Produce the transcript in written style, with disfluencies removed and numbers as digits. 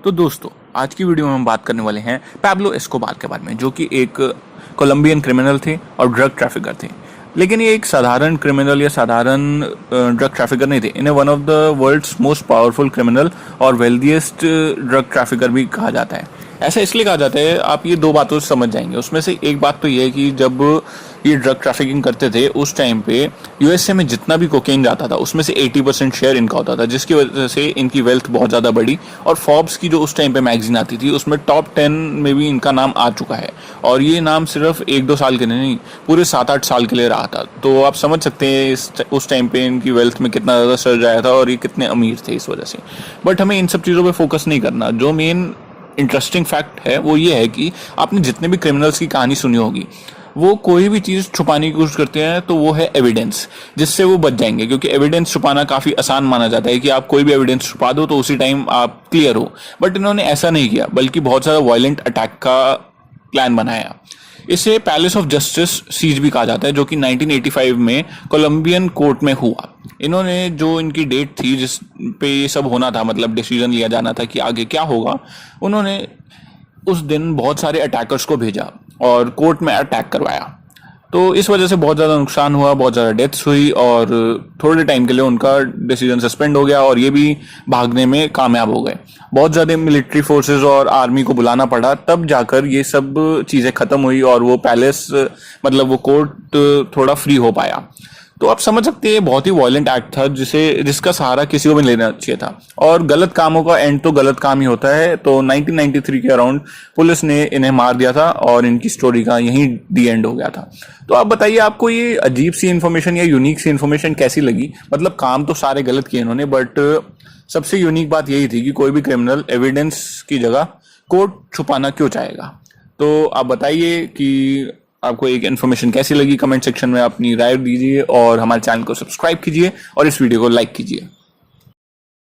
तो दोस्तों, आज की वीडियो में हम बात करने वाले हैं पैब्लो एस्कोबार के बारे में, जो कि एक कोलंबियन क्रिमिनल थे और ड्रग ट्रैफिकर थे। लेकिन ये एक साधारण क्रिमिनल या साधारण ड्रग ट्रैफिकर नहीं थे। इन्हें one of the world's most powerful criminal और वेल्दीएस्ट ड्रग ट्रैफिकर भी कहा जाता है। ऐसा इसलिए कहा जाता है, आप ये दो बातों से समझ जाएंगे। उसमें से एक बात तो ये है कि जब ये ड्रग ट्रैफिकिंग करते थे उस टाइम पे यूएसए में जितना भी कोकेन जाता था उसमें से 80% शेयर इनका होता था, जिसकी वजह से इनकी वेल्थ बहुत ज़्यादा बढ़ी। और फोर्ब्स की जो उस टाइम पे मैगजीन आती थी उसमें टॉप 10 में भी इनका नाम आ चुका है। और ये नाम सिर्फ 1-2 साल के नहीं, पूरे 7-8 साल के लिए रहा था। तो आप समझ सकते हैं उस टाइम पे इनकी वेल्थ में कितना ज़्यादा सर्ज आया था और ये कितने अमीर थे इस वजह से। बट हमें इन सब चीज़ों पर फोकस नहीं करना। जो मेन इंटरेस्टिंग फैक्ट है वो ये है कि आपने जितने भी क्रिमिनल्स की कहानी सुनी होगी, वो कोई भी चीज़ छुपाने की कोशिश करते हैं तो वो है एविडेंस, जिससे वो बच जाएंगे। क्योंकि एविडेंस छुपाना काफ़ी आसान माना जाता है कि आप कोई भी एविडेंस छुपा दो तो उसी टाइम आप क्लियर हो। बट इन्होंने ऐसा नहीं किया, बल्कि बहुत सारा वायलेंट अटैक का प्लान बनाया। इसे पैलेस ऑफ जस्टिस सीज भी कहा जाता है, जो कि 1985 में कोलंबियन कोर्ट में हुआ। इन्होंने जो इनकी डेट थी जिस पे ये सब होना था, मतलब डिसीजन लिया जाना था कि आगे क्या होगा, उन्होंने उस दिन बहुत सारे अटैकर्स को भेजा और कोर्ट में अटैक करवाया। तो इस वजह से बहुत ज़्यादा नुकसान हुआ, बहुत ज़्यादा डेथ्स हुई और थोड़े टाइम के लिए उनका डिसीजन सस्पेंड हो गया और ये भी भागने में कामयाब हो गए। बहुत ज़्यादा मिलिट्री फोर्सेस और आर्मी को बुलाना पड़ा, तब जाकर ये सब चीज़ें ख़त्म हुई और वो पैलेस, मतलब वो कोर्ट थोड़ा फ्री हो पाया। तो आप समझ सकते हैं बहुत ही वायलेंट एक्ट था जिसका सहारा किसी को भी लेना चाहिए था। और गलत कामों का एंड तो गलत काम ही होता है। तो 1993 के अराउंड पुलिस ने इन्हें मार दिया था और इनकी स्टोरी का यहीं दी एंड हो गया था। तो आप बताइए, आपको ये अजीब सी इन्फॉर्मेशन या यूनिक सी इन्फॉर्मेशन कैसी लगी? मतलब काम तो सारे गलत किए इन्होंने, बट सबसे यूनिक बात यही थी कि कोई भी क्रिमिनल एविडेंस की जगह कोर्ट छुपाना क्यों चाहेगा। तो आप बताइए कि आपको एक इन्फॉर्मेशन कैसी लगी। कमेंट सेक्शन में अपनी राय दीजिए और हमारे चैनल को सब्सक्राइब कीजिए और इस वीडियो को लाइक कीजिए।